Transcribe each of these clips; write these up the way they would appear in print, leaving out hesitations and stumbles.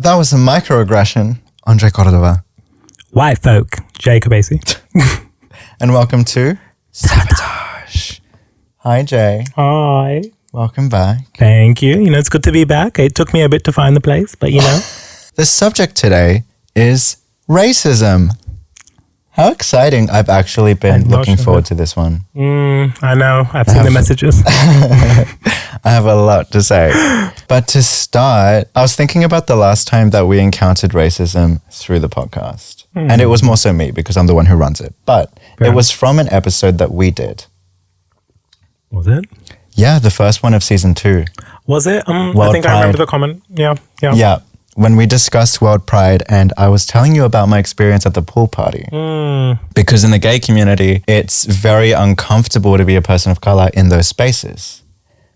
That was a microaggression. Andre Cordova. White folk, Jay Cabesi. And welcome to Sabotage. Hi, Jay. Hi. Welcome back. Thank you. It's good to be back. It took me a bit to find the place, but The subject today is racism. How exciting. I've actually been looking forward to this one. I know. I've seen the messages. I have a lot to say. But to start, I was thinking about the last time that we encountered racism through the podcast. And it was more so me because I'm the one who runs it. But it was from an episode that we did. Was it? Yeah, the first one of season 2. Was it? I think I remember the comment. Yeah. When we discussed World Pride and I was telling you about my experience at the pool party. Because in the gay community, it's very uncomfortable to be a person of color in those spaces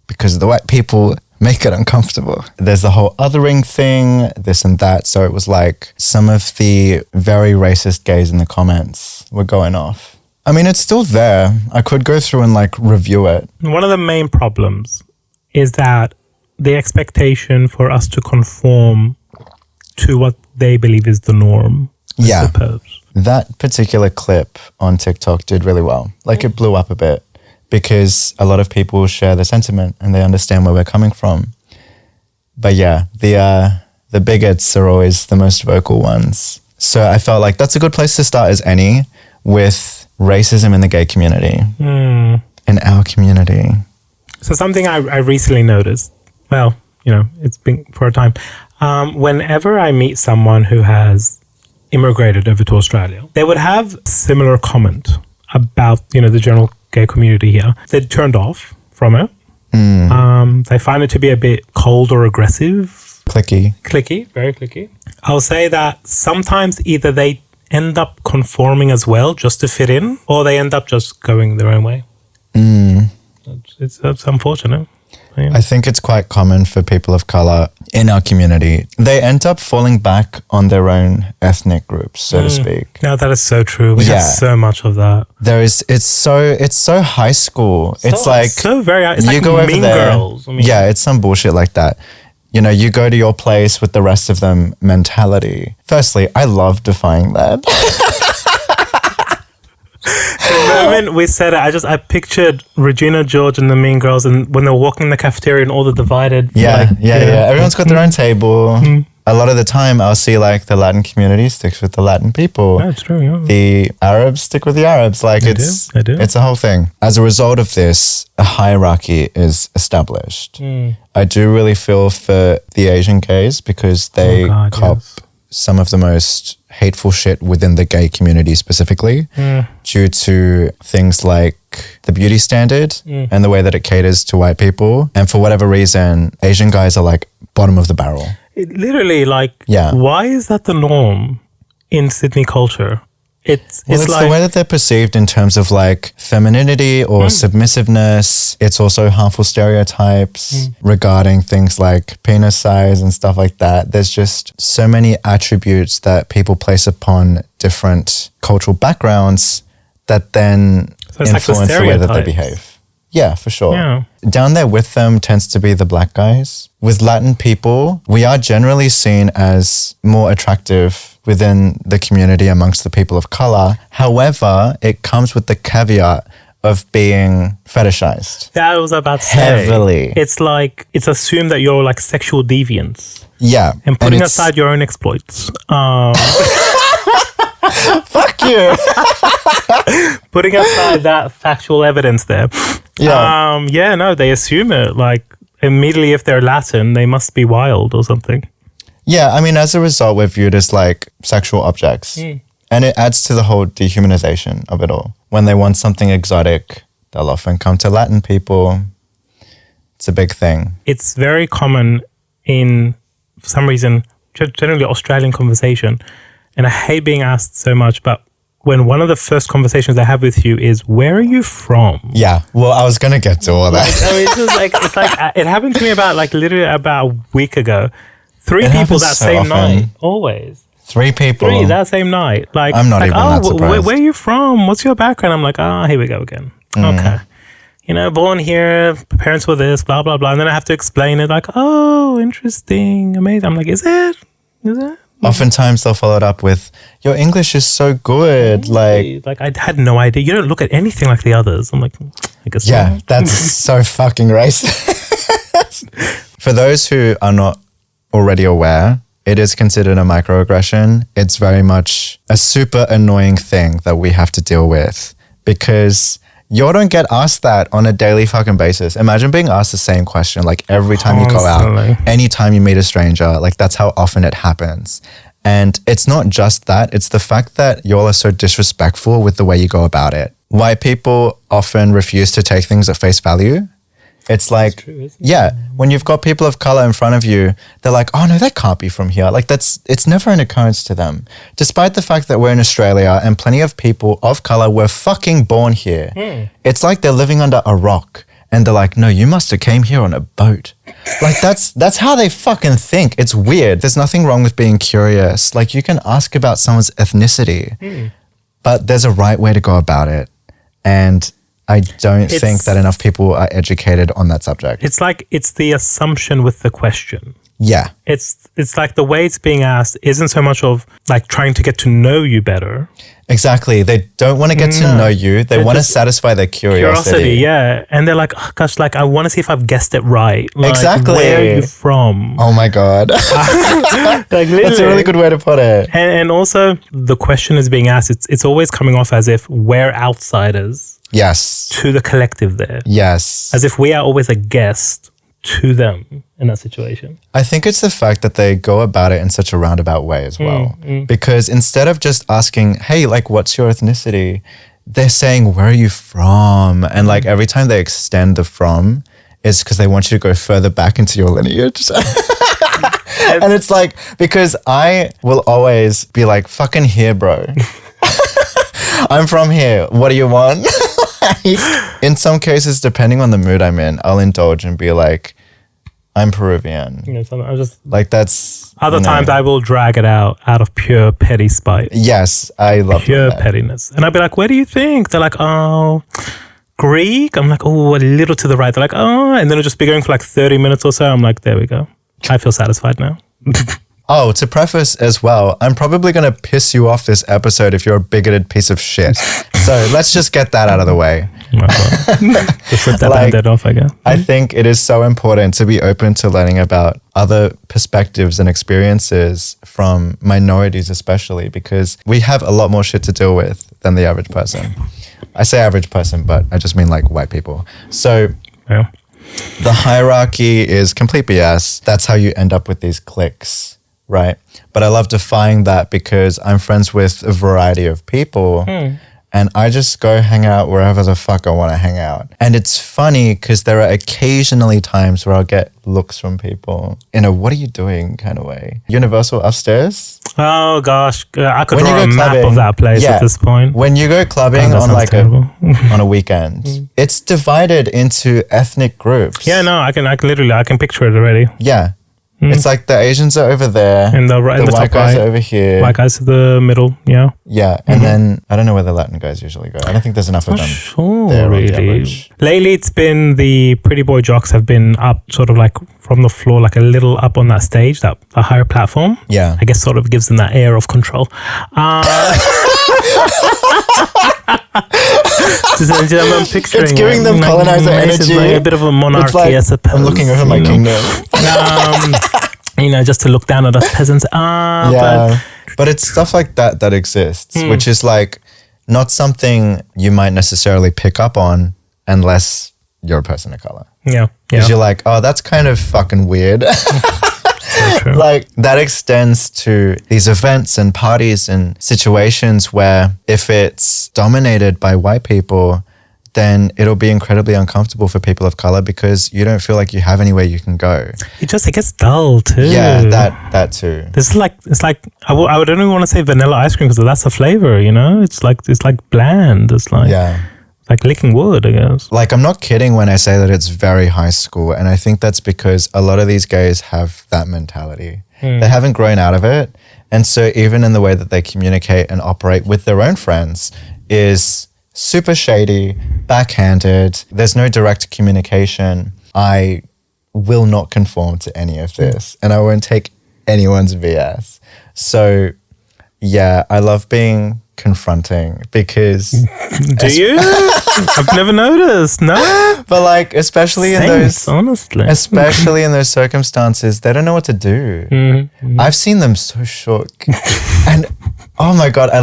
because the white people make it uncomfortable. There's the whole othering thing, this and that. So it was like some of the very racist gays in the comments were going off. I mean, it's still there. I could go through and review it. One of the main problems is that the expectation for us to conform to what they believe is the norm, I suppose. That particular clip on TikTok did really well. It blew up a bit because a lot of people share the sentiment and they understand where we're coming from. But yeah, the bigots are always the most vocal ones. So I felt like that's a good place to start as any with racism in the gay community, in our community. So something I recently noticed, well, it's been for a time. Whenever I meet someone who has immigrated over to Australia, they would have similar comment about, the general gay community here. They're turned off from it. They find it to be a bit cold or aggressive. Clicky, very clicky. I'll say that sometimes either they end up conforming as well just to fit in, or they end up just going their own way. It's unfortunate. Yeah. I think it's quite common for people of color in our community. They end up falling back on their own ethnic groups, so to speak. No, that is so true. We have so much of that. It's so high school. It's you go over there. Girls. It's some bullshit like that. You go to your place with the rest of them mentality. Firstly, I love defying that. The moment we said it, I pictured Regina George and the Mean Girls, and when they're walking in the cafeteria and all the divided. Yeah. Everyone's got their own table. A lot of the time, I'll see the Latin community sticks with the Latin people. Yeah, it's true. Yeah. The Arabs stick with the Arabs. They do. It's a whole thing. As a result of this, a hierarchy is established. I do really feel for the Asian gays because they cop some of the most hateful shit within the gay community specifically due to things like the beauty standard and the way that it caters to white people. And for whatever reason, Asian guys are bottom of the barrel. Literally, why is that the norm in Sydney culture? It's the way that they're perceived in terms of femininity or submissiveness. It's also harmful stereotypes regarding things like penis size and stuff like that. There's just so many attributes that people place upon different cultural backgrounds that then influence the way that they behave. Yeah, for sure. Yeah. Down there with them tends to be the black guys. With Latin people, we are generally seen as more attractive within the community amongst the people of color. However, it comes with the caveat of being fetishized. That I was about to say. Heavily. It's assumed that you're sexual deviants. Yeah. And putting aside your own exploits. Fuck you. Putting aside that factual evidence there. Yeah. They assume it. Immediately if they're Latin, they must be wild or something. Yeah, I mean, as a result, we're viewed as sexual objects. And it adds to the whole dehumanization of it all. When they want something exotic, they'll often come to Latin people. It's a big thing. It's very common in, for some reason, generally Australian conversation. And I hate being asked so much, but when one of the first conversations I have with you is, where are you from? Yeah, well, I was going to get to all that. It happened to me literally about a week ago. 3 people that same night, always. 3 people. 3 that same night. I'm not even that surprised. Where are you from? What's your background? I'm like, here we go again. Okay. Born here, parents were this, blah, blah, blah. And then I have to explain it interesting, amazing. I'm like, is it? Is it? Oftentimes they'll follow it up with, your English is so good. Like I had no idea. You don't look at anything like the others. I'm like, I guess yeah, not. that's so fucking racist. For those who are not already aware, it is considered a microaggression. It's very much a super annoying thing that we have to deal with because you don't get asked that on a daily fucking basis. Imagine being asked the same question like every time you go out, anytime you meet a stranger. Like that's how often it happens. And it's not just that, it's the fact that y'all are so disrespectful with the way you go about it. White people often refuse to take things at face value. It's like, true, yeah, when you've got people of color in front of you, they're like, oh no, that can't be from here. Like it's never an occurrence to them. Despite the fact that we're in Australia and plenty of people of color were fucking born here. It's like they're living under a rock and they're like, no, you must have came here on a boat. Like that's how they fucking think. It's weird. There's nothing wrong with being curious. Like you can ask about someone's ethnicity, but there's a right way to go about it. And I don't think that enough people are educated on that subject. It's like it's the assumption with the question. Yeah. It's like the way it's being asked isn't so much of like trying to get to know you better. Exactly. They don't want to get to know you. They want to satisfy their curiosity. Yeah. And they're like, oh gosh, like I want to see if I've guessed it right. Like, exactly. Where are you from? Oh my God. Like, that's a really good way to put it. And also the question is being asked. It's always coming off as if we're outsiders. Yes. To the collective there. Yes. As if we are always a guest to them in that situation. I think it's the fact that they go about it in such a roundabout way as well. Because instead of just asking, hey, like, what's your ethnicity? They're saying, where are you from? And like every time they extend the from, it's because they want you to go further back into your lineage. And it's like, because I will always be like, fucking here, bro. I'm from here. What do you want? In some cases, depending on the mood I'm in, I'll indulge and be like, I'm Peruvian. You know, I just like that's other times I will drag it out of pure petty spite. Yes, I love pure pettiness. And I'll be like, where do you think? They're like, oh, Greek. I'm like, oh, a little to the right. They're like, oh, and then it'll just be going for like 30 minutes or so. I'm like, there we go. I feel satisfied now. Oh, to preface as well, I'm probably going to piss you off this episode if you're a bigoted piece of shit. So let's just get that out of the way. Just rip that band-aid off, I guess. I think it is so important to be open to learning about other perspectives and experiences from minorities especially, because we have a lot more shit to deal with than the average person. I say average person, but I just mean like white people. So yeah. The hierarchy is complete BS. That's how you end up with these cliques. Right. But I love defying that because I'm friends with a variety of people and I just go hang out wherever the fuck I want to hang out. And it's funny because there are occasionally times where I'll get looks from people in a what are you doing kind of way. Universal upstairs. Oh gosh. I could draw a map of that place at this point. When you go clubbing on like on a weekend, it's divided into ethnic groups. Yeah, no, I can picture it already. Yeah. It's like the Asians are over there and the white guys are over here. White guys to the middle, yeah. Yeah, and then I don't know where the Latin guys usually go. I don't think there's enough of them. Sure, really. Lately it's been the pretty boy jocks have been up sort of like from the floor, like a little up on that stage, that a higher platform. Yeah. I guess sort of gives them that air of control. I'm picturing it's giving them colonizer energy. Like a bit of a monarchy, like, I suppose. I'm looking over my kingdom. Just to look down at us peasants. But it's stuff like that that exists, which is like not something you might necessarily pick up on unless you're a person of color. Yeah. Because you're like, oh, that's kind of fucking weird. Like that extends to these events and parties and situations where if it's dominated by white people, then it'll be incredibly uncomfortable for people of color because you don't feel like you have anywhere you can go. It gets dull too. Yeah, that too. It's like I would only want to say vanilla ice cream because that's the flavor, you know. It's like bland. It's like like licking wood, I guess. Like I'm not kidding when I say that it's very high school, and I think that's because a lot of these guys have that mentality. They haven't grown out of it, and so even in the way that they communicate and operate with their own friends is super shady, backhanded. There's no direct communication. I will not conform to any of this, and I won't take anyone's BS. So, yeah, I love being confronting because... Do you? I've never noticed. No? But like, especially in those... honestly. Especially in those circumstances, they don't know what to do. Mm-hmm. I've seen them so shook. And oh my God, I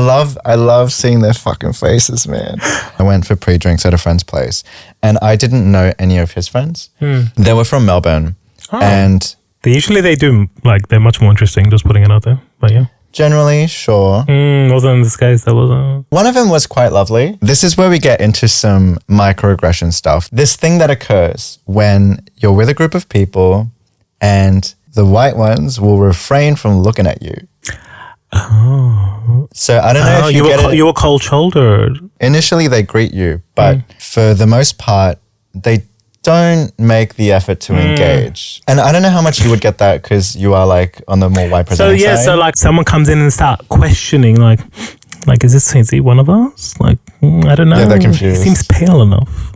love seeing their fucking faces, man. I went for pre-drinks at a friend's place and I didn't know any of his friends. They were from Melbourne. And... They do, like, they're much more interesting, just putting it out there. But yeah. Generally, sure. Wasn't in this case, that wasn't. One of them was quite lovely. This is where we get into some microaggression stuff. This thing that occurs when you're with a group of people and the white ones will refrain from looking at you. Oh. So I don't know if you were cold-shouldered. Initially, they greet you, but for the most part, they don't make the effort to engage. And I don't know how much you would get that because you are like on the more white presenting side. So like someone comes in and start questioning like is he one of us? Like, I don't know. Yeah, they're confused. He seems pale enough.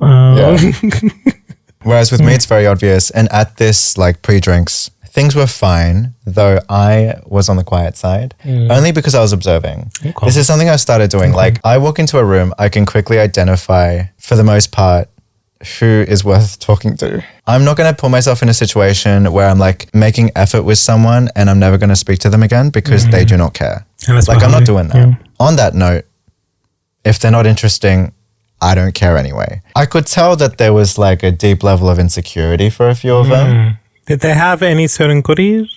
Whereas with me, it's very obvious. And at this like pre-drinks, things were fine, though I was on the quiet side, only because I was observing. Okay. This is something I've started doing. Like I walk into a room, I can quickly identify for the most part who is worth talking to. I'm not going to put myself in a situation where I'm like making effort with someone and I'm never going to speak to them again because they do not care. Like I'm not doing that. Yeah. On that note, if they're not interesting, I don't care anyway. I could tell that there was like a deep level of insecurity for a few of them. Did they have any certain goodies?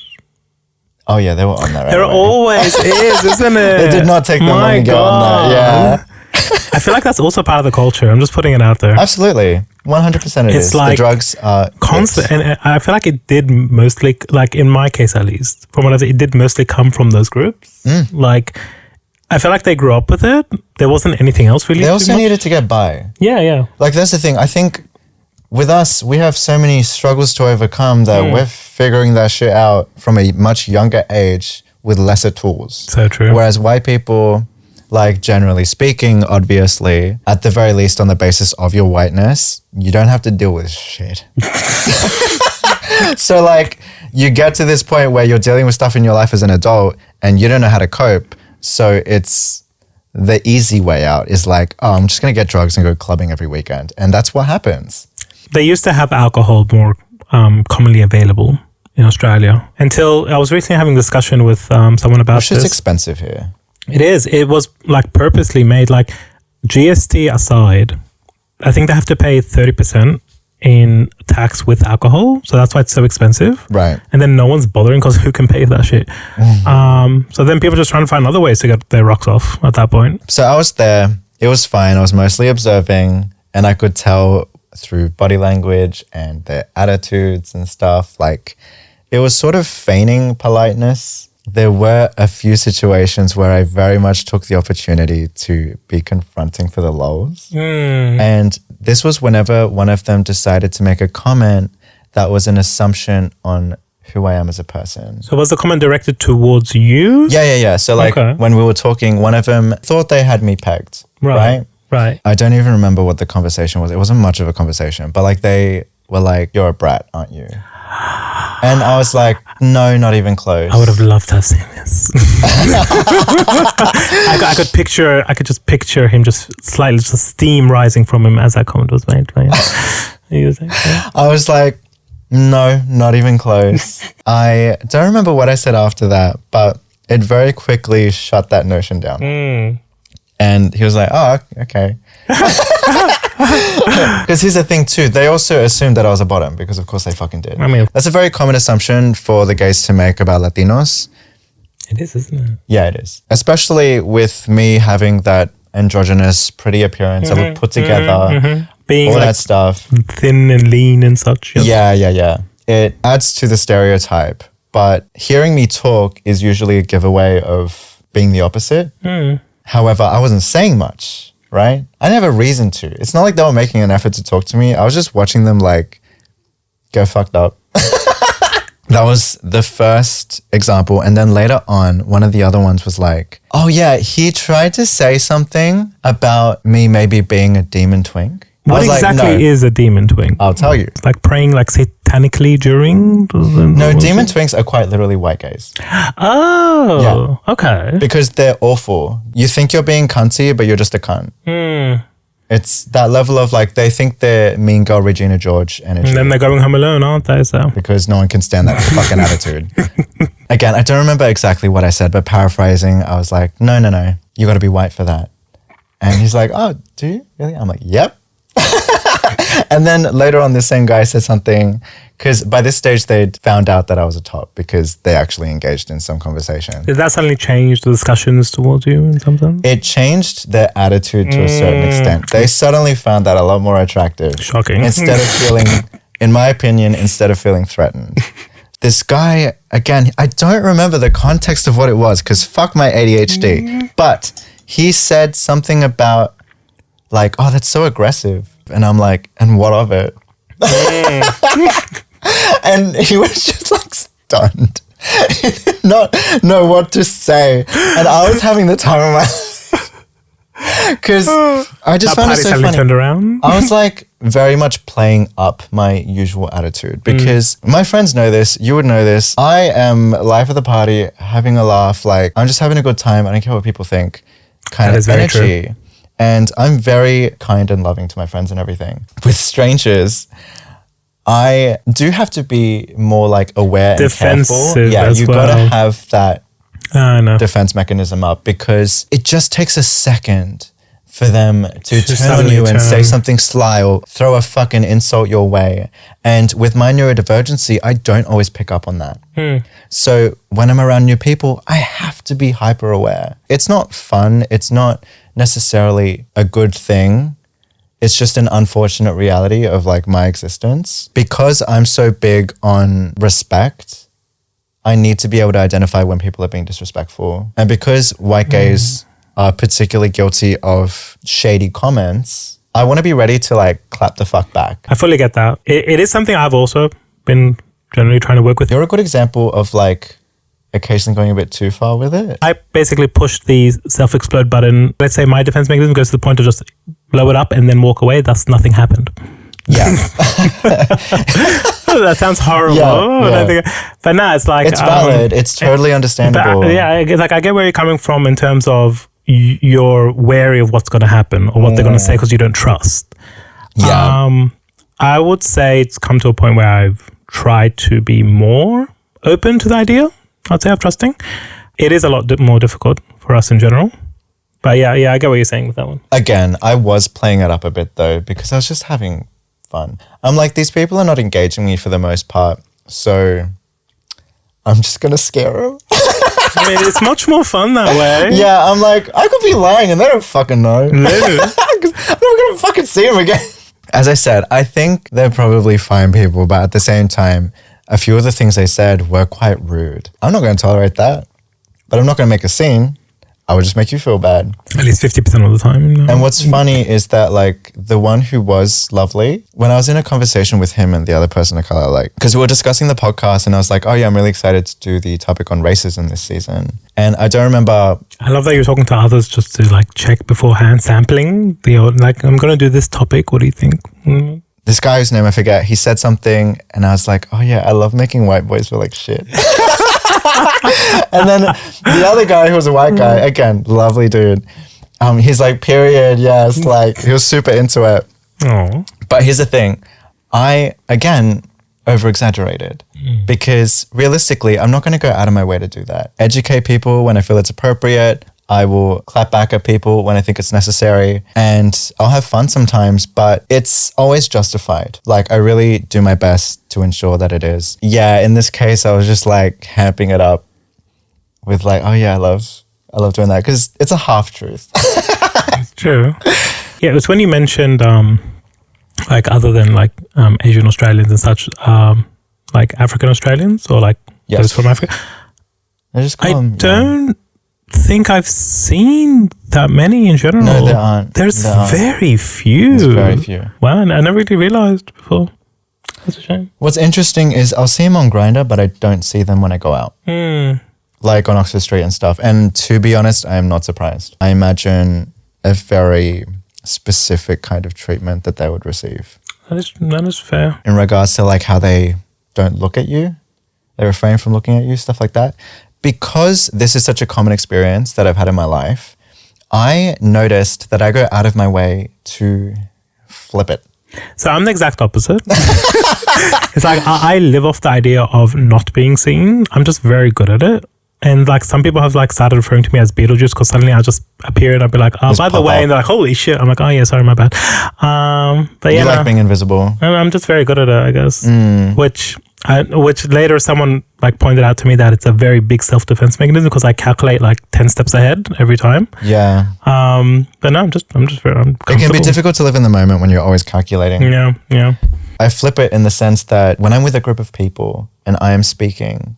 Oh yeah, they were on that. There always is, isn't it? It did not take them long to get on that. Yeah. I feel like that's also part of the culture. I'm just putting it out there. Absolutely. 100% it is. Like the drugs are constant. And I feel like it did mostly, like in my case at least, from what I said, it did mostly come from those groups. Like, I feel like they grew up with it. There wasn't anything else really. They also needed to get by. Yeah. Like, that's the thing. I think with us, we have so many struggles to overcome that we're figuring that shit out from a much younger age with lesser tools. So true. Whereas white people... Like, generally speaking, obviously, at the very least on the basis of your whiteness, you don't have to deal with shit. So, like, you get to this point where you're dealing with stuff in your life as an adult and you don't know how to cope. So it's the easy way out is like, oh, I'm just going to get drugs and go clubbing every weekend. And that's what happens. They used to have alcohol more commonly available in Australia until I was recently having a discussion with someone about this. It's expensive here. It is. It was like purposely made, like GST aside, I think they have to pay 30% in tax with alcohol. So that's why it's so expensive. Right. And then no one's bothering because who can pay that shit? So then people just trying to find other ways to get their rocks off at that point. So I was there. It was fine. I was mostly observing and I could tell through body language and their attitudes and stuff. Like it was sort of feigning politeness. There were a few situations where I very much took the opportunity to be confronting for the lulz. And this was whenever one of them decided to make a comment that was an assumption on who I am as a person. So was the comment directed towards you? Yeah. So like when we were talking, one of them thought they had me pegged, right? Right. I don't even remember what the conversation was. It wasn't much of a conversation, but like they were like, you're a brat, aren't you? And I was like, no, not even close. I would have loved to have seen this. I could just picture him just steam rising from him as that comment was made. Right? I was like, no, not even close. I don't remember what I said after that, but it very quickly shut that notion down. And he was like, oh, okay. Because here's the thing too, they also assumed that I was a bottom because of course they fucking did. I mean, that's a very common assumption for the gays to make about Latinos. It is, isn't it? Yeah, it is. Especially with me having that androgynous, pretty appearance, I look put together, being all like that stuff. Thin and lean and such. Yes. Yeah. It adds to the stereotype, but hearing me talk is usually a giveaway of being the opposite. However, I wasn't saying much. Right? I didn't have a reason to. It's not like they were making an effort to talk to me. I was just watching them like go fucked up. That was the first example. And then later on, one of the other ones was like, oh yeah, he tried to say something about me maybe being a demon twink. What exactly is a demon twink? I'll tell you. It's like praying like satanically during? No, demon twinks are quite literally white gays. Oh, okay. Because they're awful. You think you're being cunty, but you're just a cunt. It's that level of like, they think they're mean girl Regina George energy. And then they're going home alone, aren't they? So because no one can stand that fucking attitude. Again, I don't remember exactly what I said, but paraphrasing, I was like, no, you got to be white for that. And he's like, oh, do you really? I'm like, yep. And then later on, this same guy said something, because by this stage, they'd found out that I was a top because they actually engaged in some conversation. Did that suddenly change the discussions towards you in some sense? It changed their attitude to a certain extent. They suddenly found that a lot more attractive. Shocking. Instead of feeling, in my opinion, instead of feeling threatened. This guy, again, I don't remember the context of what it was because fuck my ADHD. But he said something about like, oh, that's so aggressive. And I'm like, and what of it? And he was just like stunned. He did not know what to say. And I was having the time of my life. Because I just found it so funny. Turned around. I was like very much playing up my usual attitude because my friends know this, you would know this. I am life of the party, having a laugh, like I'm just having a good time. I don't care what people think. Kind of energy. True. And I'm very kind and loving to my friends and everything. With strangers, I do have to be more like aware and careful. Yeah, you gotta have that defense mechanism up because it just takes a second for them to turn on you and say something sly or throw a fucking insult your way. And with my neurodivergency, I don't always pick up on that. So when I'm around new people, I have to be hyper aware. It's not fun. It's not necessarily a good thing. It's just an unfortunate reality of like my existence. Because I'm so big on respect, I need to be able to identify when people are being disrespectful. And because white gays are particularly guilty of shady comments, I want to be ready to like clap the fuck back. I fully get that. It is something I've also been generally trying to work with. You're a good example of like occasionally going a bit too far with it. I basically pushed the self-explode button. Let's say my defense mechanism goes to the point of just blow it up and then walk away. Thus, nothing happened. Yeah. That sounds horrible. Yeah. But no, it's like... It's valid. It's totally understandable. I get where you're coming from in terms of you're wary of what's going to happen or what they're going to say because you don't trust. Yeah. I would say it's come to a point where I've tried to be more open to the idea. I'd say of trusting. It is a lot more difficult for us in general. But yeah, I get what you're saying with that one. Again, I was playing it up a bit though because I was just having fun. I'm like, these people are not engaging me for the most part. So I'm just going to scare them. I mean, it's much more fun that way. Yeah, I'm like, I could be lying and they don't fucking know. I'm not going to fucking see them again. As I said, I think they're probably fine people, but at the same time, a few of the things they said were quite rude. I'm not going to tolerate that, but I'm not going to make a scene. I would just make you feel bad. At least 50% of the time. No. And what's funny is that like the one who was lovely, when I was in a conversation with him and the other person of color, like, because we were discussing the podcast and I was like, oh yeah, I'm really excited to do the topic on racism this season. And I don't remember. I love that you're talking to others just to like check beforehand, sampling. Like, I'm going to do this topic. What do you think? This guy whose name I forget, he said something and I was like, oh yeah, I love making white boys feel like shit. And then the other guy who was a white guy, again, lovely dude. He's like, period, yes. Like, he was super into it. Aww. But here's the thing. I, again, over-exaggerated because realistically, I'm not going to go out of my way to do that. Educate people when I feel it's appropriate. I will clap back at people when I think it's necessary and I'll have fun sometimes, but it's always justified. Like, I really do my best to ensure that it is. Yeah, in this case, I was just like hamping it up with like, oh yeah, I love doing that because it's a half truth. It's true. Yeah, it was when you mentioned like other than like Asian Australians and such, like African Australians or like those from Africa. I don't think I've seen that many in general. No, there aren't. There's very few. There's very few. Wow, I never really realized before. That's a shame. What's interesting is I'll see them on Grindr, but I don't see them when I go out. Like on Oxford Street and stuff. And to be honest, I am not surprised. I imagine a very specific kind of treatment that they would receive. That is fair. In regards to like how they don't look at you. They refrain from looking at you, stuff like that. Because this is such a common experience that I've had in my life, I noticed that I go out of my way to flip it. So I'm the exact opposite. It's like I live off the idea of not being seen. I'm just very good at it. And like some people have like started referring to me as Beetlejuice because suddenly I just appear and I'll be like, oh, by the way, up. and they're like, holy shit. I'm like, oh yeah, sorry, my bad. But yeah, you like being invisible. I'm just very good at it, I guess. Which later someone like pointed out to me that it's a very big self-defense mechanism because I calculate like 10 steps ahead every time. Yeah. But no, I'm it can be difficult to live in the moment when you're always calculating. Yeah. I flip it in the sense that when I'm with a group of people and I am speaking,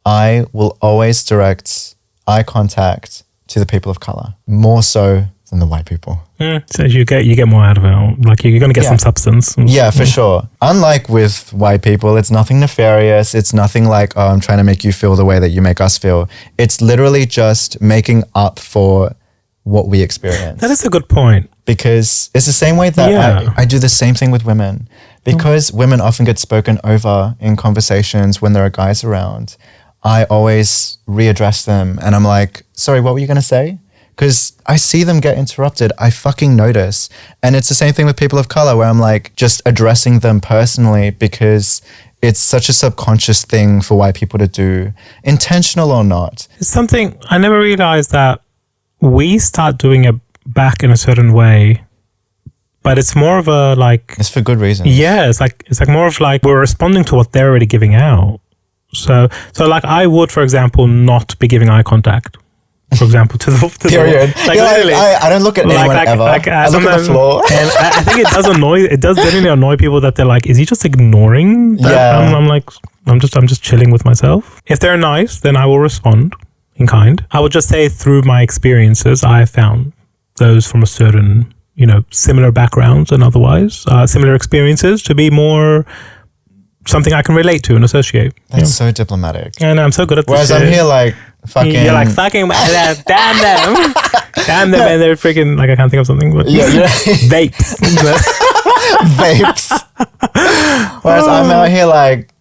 I will always direct eye contact to the people of color, more so than the white people. So you get more out of it. Like you're going to get some substance. Yeah, for sure. Unlike with white people, it's nothing nefarious. It's nothing like, oh, I'm trying to make you feel the way that you make us feel. It's literally just making up for what we experience. That is a good point. Because it's the same way that I do the same thing with women. Because women often get spoken over in conversations when there are guys around, I always readdress them and I'm like, sorry, what were you going to say? Because I see them get interrupted. I fucking notice. And it's the same thing with people of color where I'm like just addressing them personally because it's such a subconscious thing for white people to do, intentional or not. It's something I never realized that we start doing it back in a certain way, but it's more of a like... It's for good reason. Yeah, it's like more of like we're responding to what they're already giving out. So like I would, for example, not be giving eye contact. For example, to the period. Like, literally, I don't look at anyone ever. I look at the floor. And I think it does genuinely annoy people that they're like, is he just ignoring that? Yeah. I'm like, I'm just chilling with myself. If they're nice, then I will respond in kind. I would just say through my experiences, I have found those from a certain, similar backgrounds and otherwise, similar experiences to be more something I can relate to and associate. That's so diplomatic. And I'm so good at this. Whereas I'm here like, fucking... You're like, fucking... damn them. Damn them. And they're freaking... Like, I can't think of something. But vapes. Vapes. Whereas I'm out here like,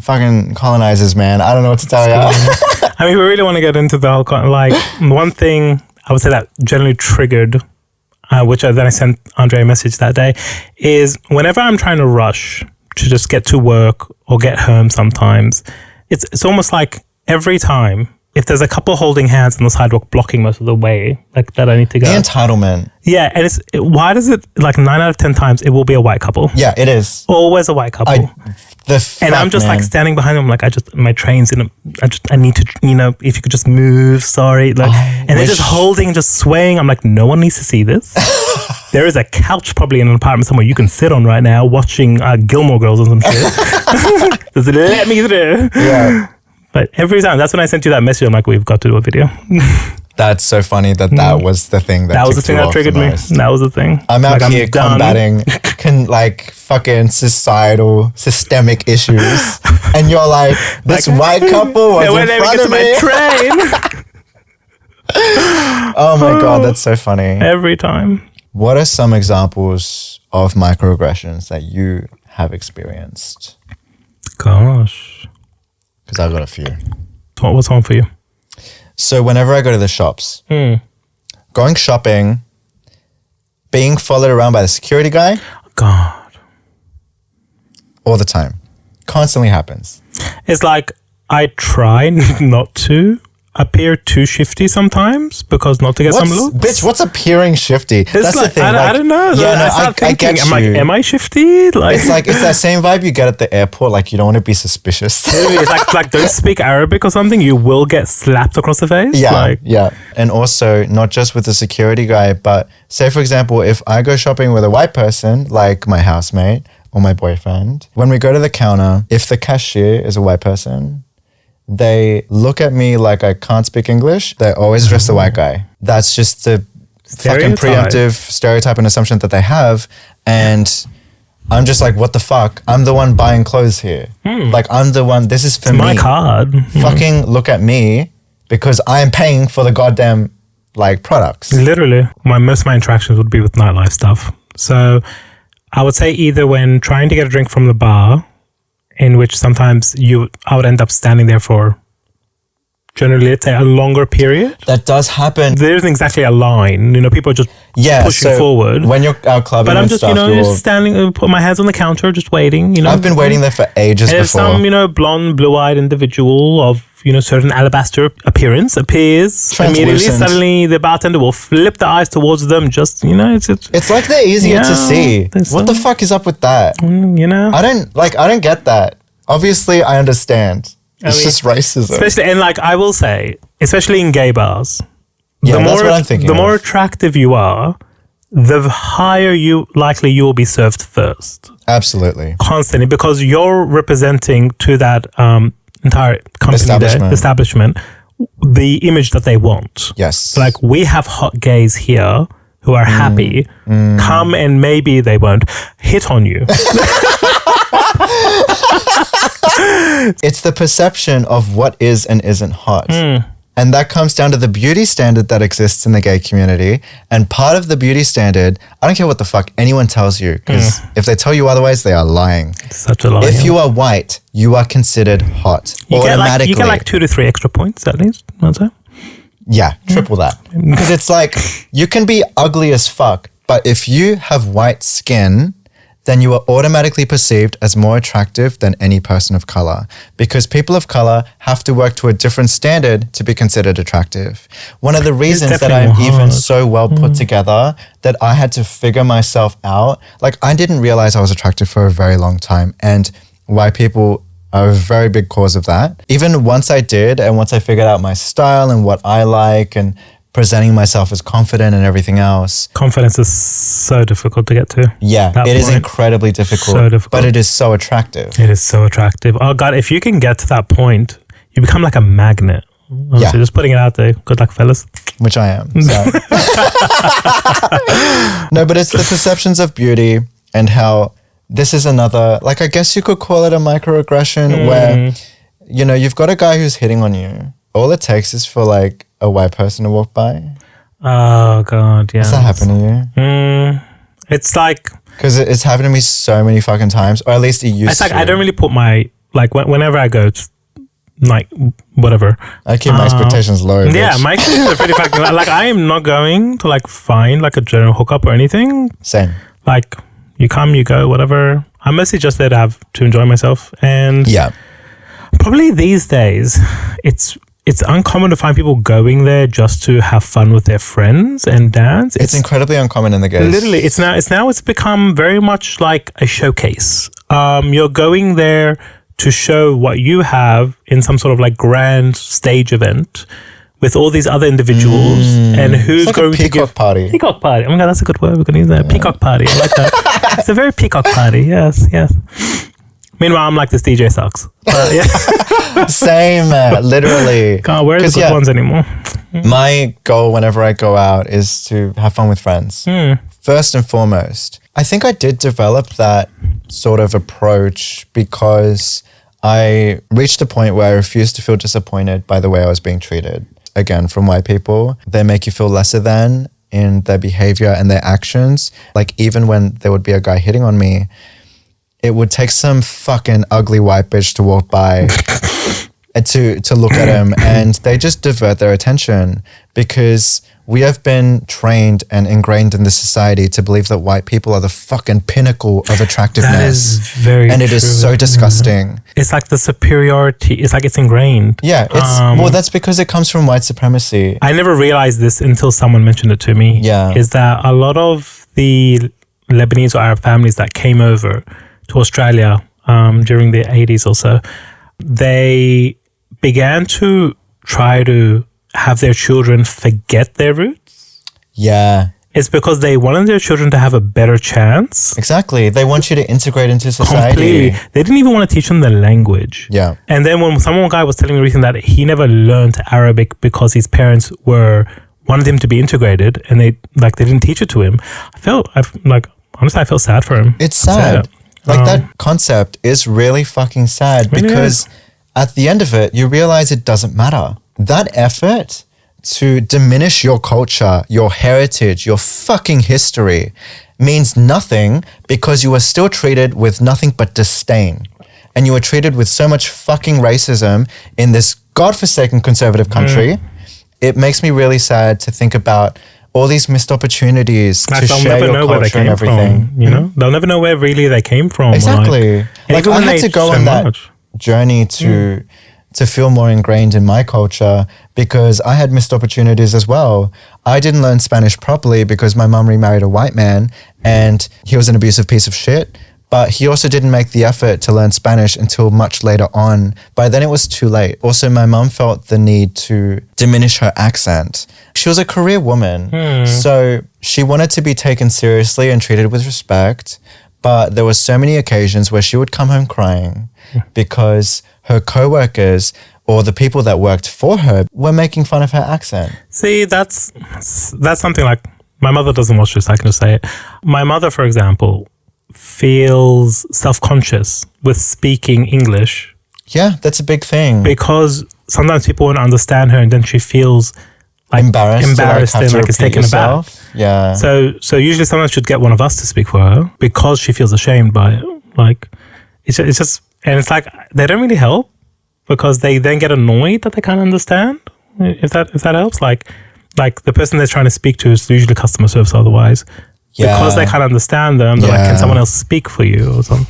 fucking colonizers, man. I don't know what to tell you. I mean, we really want to get into the whole... Like, one thing I would say that generally triggered, which then I sent Andre a message that day, is whenever I'm trying to rush to just get to work or get home sometimes, it's almost like every time, if there's a couple holding hands on the sidewalk blocking most of the way, like that I need to go. The entitlement. Yeah, and why does it, like 9 out of 10 times, it will be a white couple. Yeah, it is. Always a white couple. And I'm just like standing behind them, like my train's I need to, if you could just move, sorry. Like, they're just holding, just swaying. I'm like, no one needs to see this. There is a couch probably in an apartment somewhere you can sit on right now watching Gilmore Girls or some shit. Just let me through. Yeah. But every time, that's when I sent you that message. I'm like, we've got to do a video. That's so funny that was the thing that was the thing that triggered me. That was the thing. I'm out here combating fucking societal, systemic issues. And you're like, this white couple was in front of me. Train. Oh my God, that's so funny. Every time. What are some examples of microaggressions that you have experienced? Gosh. Because I've got a few. What's on for you? So whenever I go to the shops, going shopping, being followed around by the security guy. God. All the time. Constantly happens. It's like I try not to appear too shifty sometimes because not to get some looks. Bitch, what's appeering shifty? That's like, the thing. I don't know. Yeah, I thinking, I'm like, am I shifty? Like, it's that same vibe you get at the airport. Like, you don't want to be suspicious. It's like don't speak Arabic or something. You will get slapped across the face. Yeah, yeah. And also, not just with the security guy, but say, for example, if I go shopping with a white person, like my housemate or my boyfriend, when we go to the counter, if the cashier is a white person, they look at me like I can't speak English. They always dress the white guy. That's just the fucking preemptive stereotype and assumption that they have. And I'm just like, what the fuck? I'm the one buying clothes here. Like, I'm the one, this is for me. My card. Fucking look at me because I am paying for the goddamn, like, products. Literally. Most of my interactions would be with nightlife stuff. So I would say either when trying to get a drink from the bar in which sometimes I would end up standing there for generally, let's say, a longer period. That does happen. There isn't exactly a line. People are just pushing forward. When you're out clubbing but I'm and just, stuff, just standing, put my hands on the counter, just waiting. I've been waiting there for ages and before. If some, blonde, blue-eyed individual of, certain alabaster appearance appears immediately, suddenly the bartender will flip the eyes towards them. Just, it's like they're easier to see. What the fuck is up with that? I don't get that. Obviously, I understand. It's just racism. Especially, and I will say, especially in gay bars, that's what I'm thinking. The more attractive you are, the higher you will be served first. Absolutely. Constantly, because you're representing to that entire company, establishment, the image that they want. Yes. We have hot gays here who are happy. Come and maybe they won't hit on you. It's the perception of what is and isn't hot. And that comes down to the beauty standard that exists in the gay community. And part of the beauty standard, I don't care what the fuck anyone tells you, because if they tell you otherwise, they are lying. It's such a lie. If you are white, you are considered hot automatically. You get 2 to 3 extra points at least, I'd say. Yeah, triple that. Because it's you can be ugly as fuck, but if you have white skin, then you are automatically perceived as more attractive than any person of color, because people of color have to work to a different standard to be considered attractive. One of the reasons that I'm even so well put together that I had to figure myself out, I didn't realize I was attractive for a very long time, and white people are a very big cause of that. Even once I did, and once I figured out my style and what I like and presenting myself as confident and everything else. Confidence is so difficult to get to. Yeah, it is incredibly difficult. So difficult. But it is so attractive. It is so attractive. Oh God, if you can get to that point, you become like a magnet. Honestly, just putting it out there. Good luck, fellas. Which I am. So. No, but it's the perceptions of beauty and how this is another, I guess you could call it a microaggression where, you've got a guy who's hitting on you. All it takes is for a white person to walk by. Oh God, yeah. Does that happen to you? It's because it's happened to me so many fucking times, or at least it used to. I don't really put my whenever I go to whatever. I keep my expectations low. Yeah, bitch. my expectations are pretty fucking low. I am not going to find a general hookup or anything. Same. You come, you go, whatever. I'm mostly just there to enjoy myself, and probably these days it's uncommon to find people going there just to have fun with their friends and dance. It's incredibly uncommon in the gays. Literally, it's become very much like a showcase. You're going there to show what you have in some sort of grand stage event with all these other individuals, and who's going to give... Peacock party. Peacock party. Oh my God, that's a good word. We're going to use that. Yeah. Peacock party. I like that. It's a very peacock party. Yes. Meanwhile, I'm like, this DJ sucks. Same, literally. Can't wear the good ones anymore. My goal whenever I go out is to have fun with friends. First and foremost. I think I did develop that sort of approach because I reached a point where I refused to feel disappointed by the way I was being treated. Again, from white people, they make you feel lesser than in their behavior and their actions. Even when there would be a guy hitting on me, it would take some fucking ugly white bitch to walk by to look at him, and they just divert their attention because we have been trained and ingrained in this society to believe that white people are the fucking pinnacle of attractiveness. That is very And it true. is so disgusting. It's the superiority. It's it's ingrained. Yeah, that's because it comes from white supremacy. I never realized this until someone mentioned it to me. Yeah. Is that a lot of the Lebanese or Arab families that came over to Australia during the 80s or so, they began to try to have their children forget their roots. Yeah. It's because they wanted their children to have a better chance. Exactly. They want you to integrate into society. Completely. They didn't even want to teach them the language. Yeah. And then when one guy was telling me recently that he never learned Arabic because his parents wanted him to be integrated, and they didn't teach it to him. Honestly, I feel sad for him. It's sad. That concept is really fucking sad because at the end of it, you realize it doesn't matter. That effort to diminish your culture, your heritage, your fucking history means nothing because you are still treated with nothing but disdain. and you were treated with so much fucking racism in this godforsaken conservative country, it makes me really sad to think about all these missed opportunities to share your culture and everything. You know, they'll never know where really they came from. Exactly. Like I had to go on that journey to feel more ingrained in my culture because I had missed opportunities as well. I didn't learn Spanish properly because my mum remarried a white man and he was an abusive piece of shit. But he also didn't make the effort to learn Spanish until much later on. By then it was too late. Also, my mum felt the need to diminish her accent. She was a career woman. So she wanted to be taken seriously and treated with respect. But there were so many occasions where she would come home crying because her co-workers or the people that worked for her were making fun of her accent. See, that's something like, my mother doesn't watch this, I can just say it. My mother, for example, feels self-conscious with speaking English. Yeah, that's a big thing. Because sometimes people won't understand her and then she feels like embarrassed and like it's taken aback. Yeah. So usually someone should get one of us to speak for her because she feels ashamed by it. Like it's just, and it's like they don't really help because they then get annoyed that they can't understand. If that helps, like the person they're trying to speak to is usually customer service otherwise. Yeah. Because they can't understand them, they're like, can someone else speak for you or something?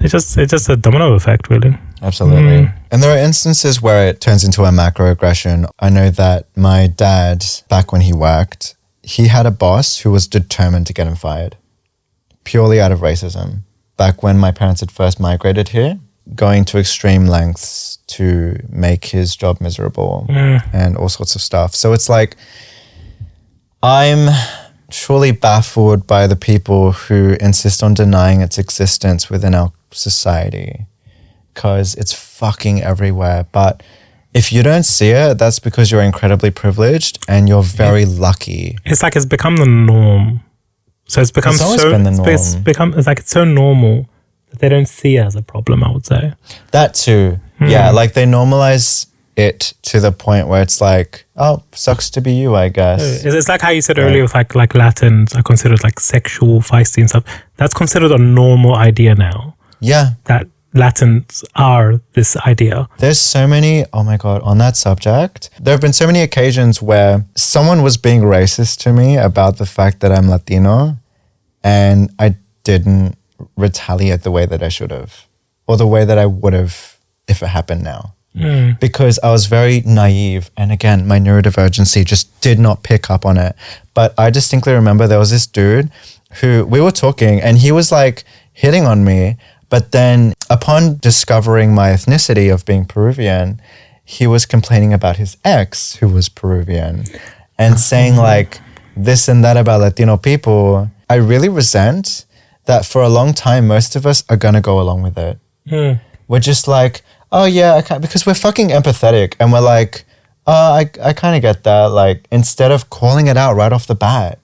It's just a domino effect, really. Absolutely. And there are instances where it turns into a macroaggression. I know that my dad, back when he worked, he had a boss who was determined to get him fired, purely out of racism. Back when my parents had first migrated here, going to extreme lengths to make his job miserable and all sorts of stuff. So it's like, I'm truly baffled by the people who insist on denying its existence within our society because it's fucking everywhere. But if you don't see it, that's because you're incredibly privileged and you're very lucky. It's like it's become the norm. So it's become it's so normal that they don't see it as a problem, I would say. That too. Yeah, like they normalize it to the point where it's like, oh, sucks to be you, I guess. It's like how you said earlier with like Latins are considered like sexual, feisty and stuff. That's considered a normal idea now. Yeah. That Latins are this idea. There's so many, oh my God, on that subject, there have been so many occasions where someone was being racist to me about the fact that I'm Latino and I didn't retaliate the way that I should have or the way that I would have if it happened now. Because I was very naive. And again, my neurodivergency just did not pick up on it. But I distinctly remember there was this dude who we were talking and he was like hitting on me. But then upon discovering my ethnicity of being Peruvian, he was complaining about his ex who was Peruvian and saying like this and that about Latino people. I really resent that for a long time, most of us are going to go along with it. We're just like, oh yeah, because we're fucking empathetic and we're like, oh, I kind of get that. Like instead of calling it out right off the bat,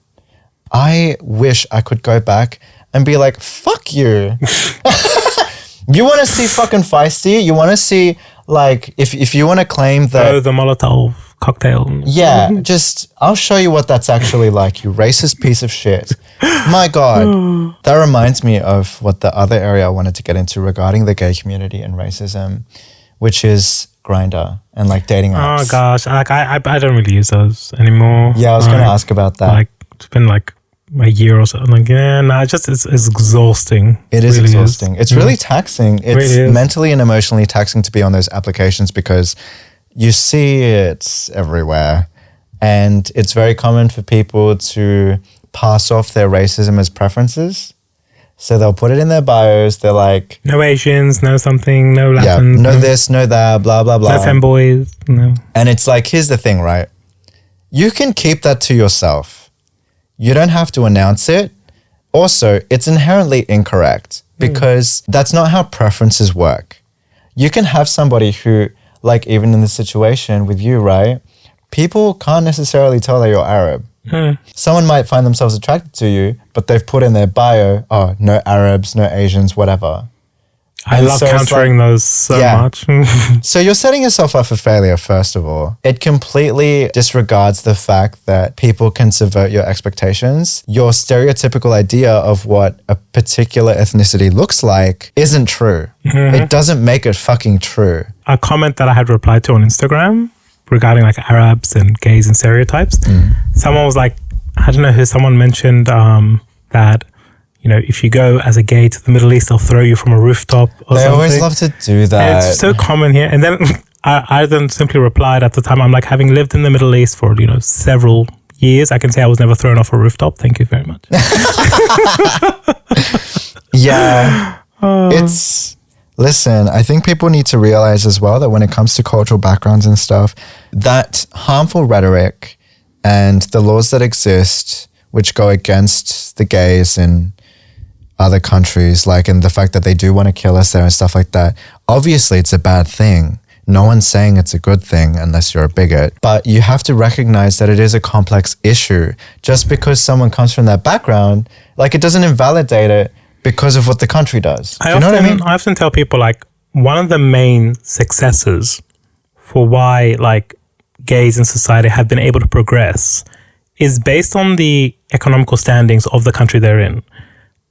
I wish I could go back and be like, fuck you. You want to see fucking feisty? You want to see like, if you want to claim that. Oh, the Molotov cocktail. Yeah, just, I'll show you what that's actually like, you racist piece of shit. My God. That reminds me of what the other area I wanted to get into regarding the gay community and racism, which is Grindr and like dating apps. Oh gosh, like I don't really use those anymore. Yeah, I was going to ask about that. Like it's been like a year or so. I'm like, yeah, no, it's exhausting. It is really exhausting. It's really taxing. It's really mentally and emotionally taxing to be on those applications because you see it everywhere. And it's very common for people to pass off their racism as preferences. So they'll put it in their bios. They're like, no Asians, no something, no Latins. Yeah, no this, no that, blah, blah, blah. No femboys, no. And it's like, here's the thing, right? You can keep that to yourself. You don't have to announce it. Also, it's inherently incorrect because that's not how preferences work. You can have somebody who, like even in this situation with you, right? People can't necessarily tell that you're Arab. Someone might find themselves attracted to you, but they've put in their bio, oh, no Arabs, no Asians, whatever. I And love so it's countering like- those so Yeah. much. So you're setting yourself up for failure, first of all. It completely disregards the fact that people can subvert your expectations. Your stereotypical idea of what a particular ethnicity looks like isn't true. It doesn't make it fucking true. A comment that I had replied to on Instagram regarding like Arabs and gays and stereotypes. Someone was like, I don't know who, someone mentioned that, you know, if you go as a gay to the Middle East, they'll throw you from a rooftop or They something. always love to do And that. it's so common here. And then I then simply replied at the time, I'm like, having lived in the Middle East for, you know, several years, I can say I was never thrown off a rooftop. Thank you very much. Yeah. Listen, I think people need to realize as well that when it comes to cultural backgrounds and stuff, that harmful rhetoric and the laws that exist, which go against the gays in other countries, like, and the fact that they do want to kill us there and stuff like that, obviously it's a bad thing. No one's saying it's a good thing unless you're a bigot. But you have to recognize that it is a complex issue. Just because someone comes from that background, like, it doesn't invalidate it because of what the country does. Do you know what I mean? I often tell people, like, one of the main successes for why, like, gays in society have been able to progress is based on the economical standings of the country they're in.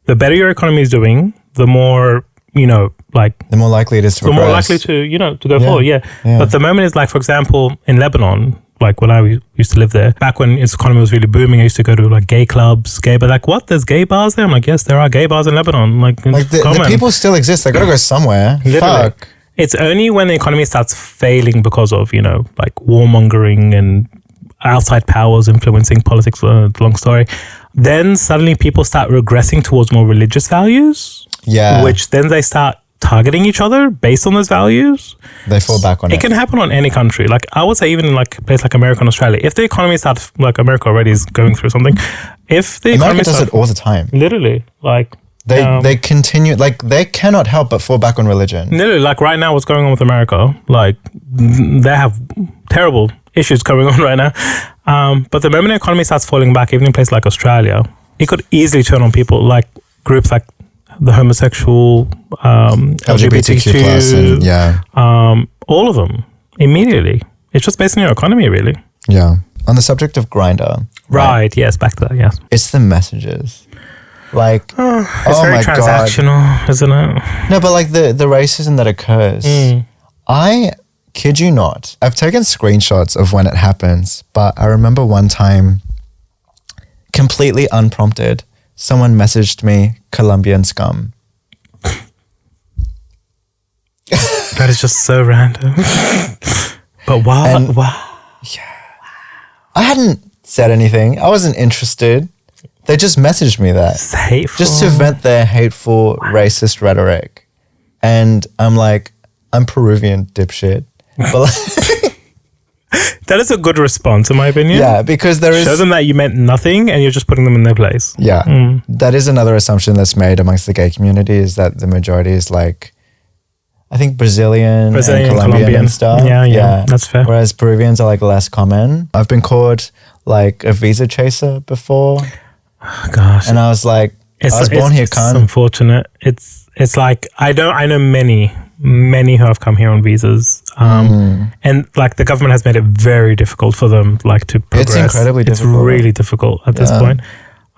The better your economy is doing, the more, you know, like, The more likely it is to the more progress. likely to, you know, to go forward. Yeah. Yeah. But the moment is like, for example, in Lebanon, like when I used to live there, back when its economy was really booming, I used to go to like gay clubs, but like, what? There's gay bars there? I'm like, yes, there are gay bars in Lebanon. Like the people still exist. They gotta go somewhere. Literally. Fuck. It's only when the economy starts failing because of, you know, like warmongering and outside powers influencing politics, long story, then suddenly people start regressing towards more religious values. Yeah. Which then they start targeting each other based on those values. They fall back on it. It can happen on any country. Like, I would say even in like a place like America and Australia, if the economy starts, like America already is going through something, if the economy America does it all the time. literally, like, They continue, like, they cannot help but fall back on religion. literally, like right now, what's going on with America, like, they have terrible issues going on right now. But the moment the economy starts falling back, even in places like Australia, it could easily turn on people, like groups like the homosexual, LGBTQ plus, and yeah. all of them immediately. It's just based on your economy, really. Yeah. On the subject of Grindr, Right. Yes. Back to that. Yes. it's the messages. Like, It's oh very my God. transactional, isn't it? No, but like the racism that occurs, I kid you not, I've taken screenshots of when it happens, but I remember one time, completely unprompted, someone messaged me, Colombian scum. That is just so random. But wow, And- wow. I hadn't said anything. I wasn't interested. They just messaged me that. It's hateful. Just to vent their hateful, racist rhetoric. And I'm like, I'm Peruvian, dipshit. But like, That is a good response, in my opinion. yeah, because there is... Show them that you meant nothing and you're just putting them in their place. Yeah. That is another assumption that's made amongst the gay community, is that the majority is like, I think Brazilian and Colombian and stuff. Yeah, that's fair. Whereas Peruvians are like less common. I've been called like a visa chaser before. Oh, gosh. And I was like, I was born here, It's cunt. unfortunate. It's like, I know many who have come here on visas. And like the government has made it very difficult for them like to progress. It's incredibly difficult. It's really difficult at this point.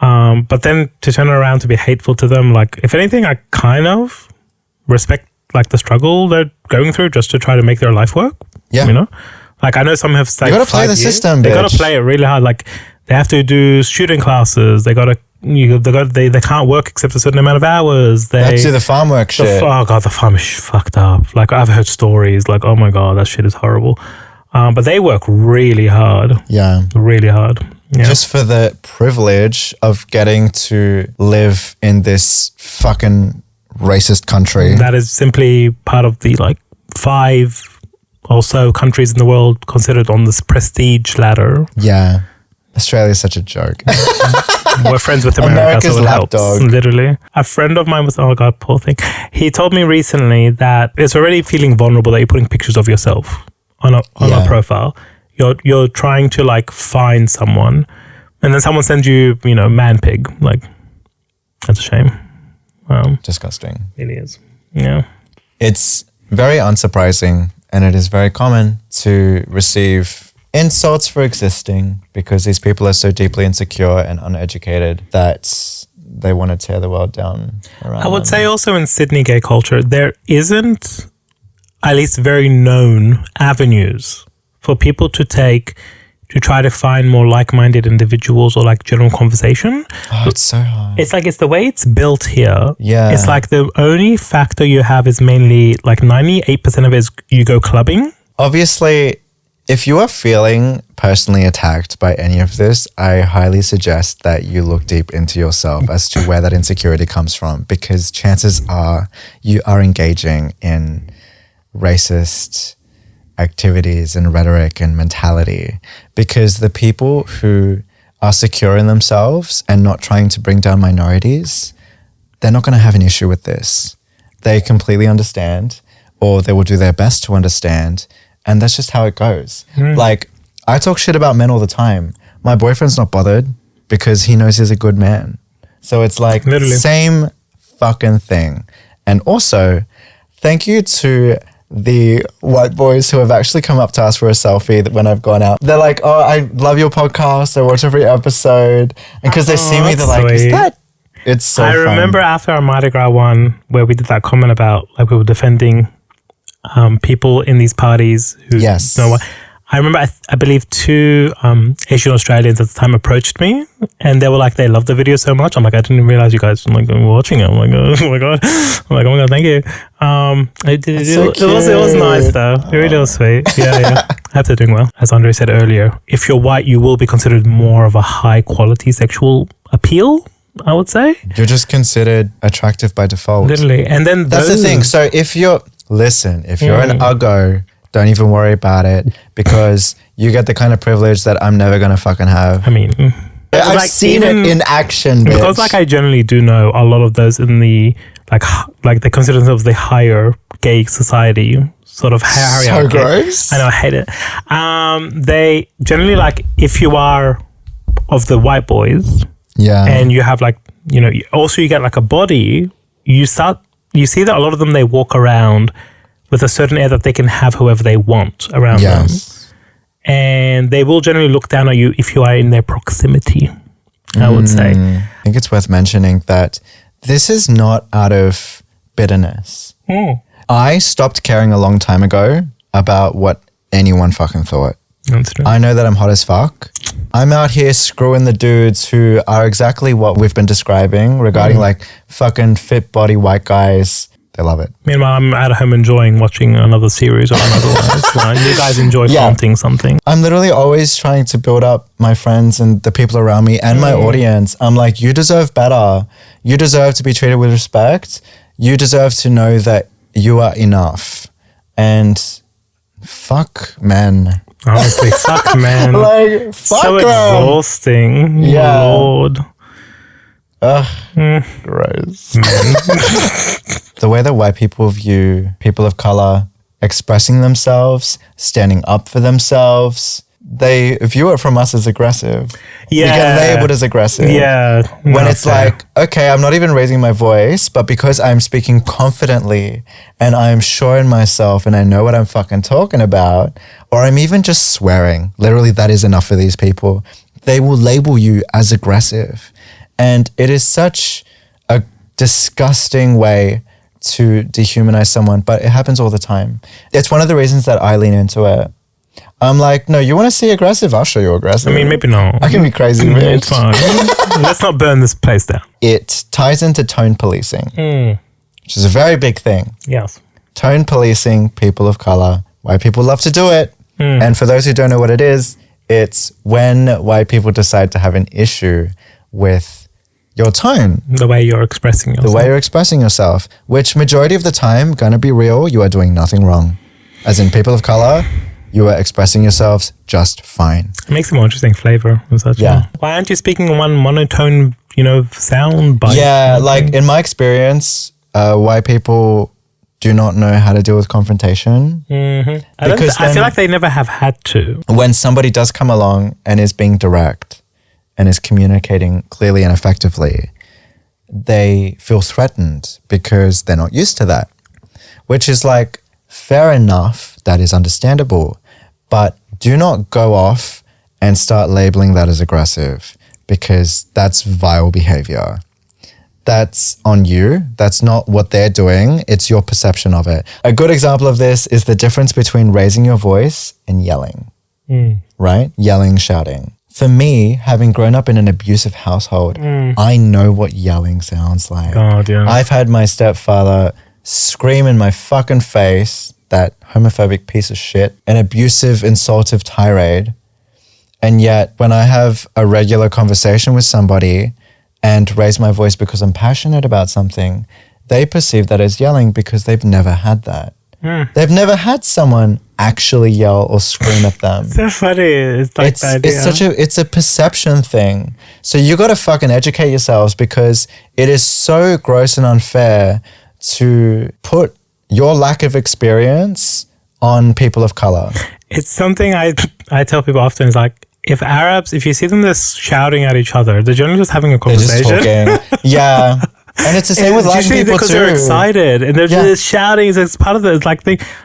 But then to turn around to be hateful to them, like if anything, I kind of respect like the struggle they're going through just to try to make their life work. Yeah. You know? Like I know some have like You gotta play 5 the years. system, They bitch. gotta play it really hard. Like they have to do shooting classes. They can't work except a certain amount of hours. They Let's do the farm work shit. oh god, the farm is fucked up. Like I've heard stories like, oh my god, that shit is horrible. But they work really hard. Yeah. Really hard. Yeah. Just for the privilege of getting to live in this fucking racist country. That is simply part of the like 5 or so countries in the world considered on this prestige ladder. Yeah. Australia's such a joke. We're friends with America, America's so it helps. lapdog. Literally. A friend of mine was, oh god, poor thing. He told me recently that it's already feeling vulnerable that you're putting pictures of yourself on a profile. You're trying to like find someone, and then someone sends you, man pig. Like, that's a shame. Disgusting. It is. Yeah. It's very unsurprising, and it is very common to receive insults for existing because these people are so deeply insecure and uneducated that they want to tear the world down around I would them. say also in Sydney gay culture, there isn't at least very known avenues for people to take to try to find more like-minded individuals or like general conversation. Oh, it's so hard. It's like it's the way it's built here. Yeah. It's like the only factor you have is mainly like 98% of it is you go clubbing. Obviously, if you are feeling personally attacked by any of this, I highly suggest that you look deep into yourself as to where that insecurity comes from, because chances are you are engaging in racist activities and rhetoric and mentality, because the people who are secure in themselves and not trying to bring down minorities, they're not going to have an issue with this. They completely understand, or they will do their best to understand, and that's just how it goes. Like, I talk shit about men all the time. My boyfriend's not bothered because he knows he's a good man. So it's like Literally. same fucking thing. And also, thank you to the white boys who have actually come up to us for a selfie when I've gone out. They're like, oh, I love your podcast. I watch every episode. And because they see me, they're like, sweet. is that? It's so I fun. remember after our Mardi Gras one where we did that comment about like we were defending people in these parties who Yes. know what. I remember, I believe 2 Asian Australians at the time approached me, and they were like, they loved the video so much. I'm like, I didn't realize you guys were watching it. I'm like, oh my god, thank you. It was nice though. It really was sweet. Yeah. I hope they're doing well. As Andre said earlier, if you're white, you will be considered more of a high quality sexual appeal, I would say. You're just considered attractive by default. Literally, and then That's the thing. So if you're an uggo, don't even worry about it, because you get the kind of privilege that I'm never going to fucking have. I mean, I've like, seen it in action, bitch. because like I generally do know a lot of those in the like they consider themselves the higher gay society sort of hierarchy. So gross. I know, I hate it. They generally, like, if you are of the white boys, Yeah. and you have like, you know, also you get like a body, you see that a lot of them, they walk around with a certain air that they can have whoever they want around them. And they will generally look down at you if you are in their proximity, I would say. I think it's worth mentioning that this is not out of bitterness. I stopped caring a long time ago about what anyone fucking thought. That's true. I know that I'm hot as fuck. I'm out here screwing the dudes who are exactly what we've been describing regarding like fucking fit body white guys. They love it. Meanwhile, I'm at home enjoying watching another series or another one. You guys enjoy flaunting something. I'm literally always trying to build up my friends and the people around me and my audience. I'm like, you deserve better. You deserve to be treated with respect. You deserve to know that you are enough. And fuck men. Honestly, fuck, man. Like, fuck so them. exhausting. Yeah. Lord. Ugh, gross. The way that white people view people of color expressing themselves, standing up for themselves, they view it from us as aggressive. Yeah. We get labeled as aggressive. Yeah. When it's like, okay, I'm not even raising my voice, but because I'm speaking confidently and I'm sure in myself and I know what I'm fucking talking about, or I'm even just swearing, literally that is enough for these people. They will label you as aggressive. And it is such a disgusting way to dehumanize someone, but it happens all the time. It's one of the reasons that I lean into it. I'm like, no, you want to see aggressive? I'll show you aggressive. I mean, maybe not. I can be crazy, bitch. It's fine. Let's not burn this place down. It ties into tone policing, which is a very big thing. Yes. Tone policing, people of color. White people love to do it. And for those who don't know what it is, it's when white people decide to have an issue with your tone. The way you're expressing yourself. The way you're expressing yourself, which majority of the time, gonna be real, you are doing nothing wrong. As in people of color, you are expressing yourselves just fine. It makes a more interesting flavor and such. Yeah. Why aren't you speaking in one monotone, sound bite? Yeah, like in my experience, white people do not know how to deal with confrontation. I feel like they never have had to. When somebody does come along and is being direct and is communicating clearly and effectively, they feel threatened because they're not used to that. which is like, fair enough, that is understandable. But do not go off and start labeling that as aggressive, because that's vile behavior. That's on you. That's not what they're doing. It's your perception of it. A good example of this is the difference between raising your voice and yelling, right? Yelling, shouting. For me, having grown up in an abusive household, I know what yelling sounds like. God, yeah. I've had my stepfather scream in my fucking face, that homophobic piece of shit, an abusive, insultive tirade. And yet, when I have a regular conversation with somebody and raise my voice because I'm passionate about something, they perceive that as yelling because they've never had that. They've never had someone actually yell or scream at them. So funny. It's like that. It's a perception thing. So you got to fucking educate yourselves, because it is so gross and unfair to put your lack of experience on people of color. It's something I tell people often, is like, if you see them just shouting at each other, they're generally just having a conversation. They're just talking. Yeah. And it's the same with Latin people because too. They're excited and they're just shouting. It's part of the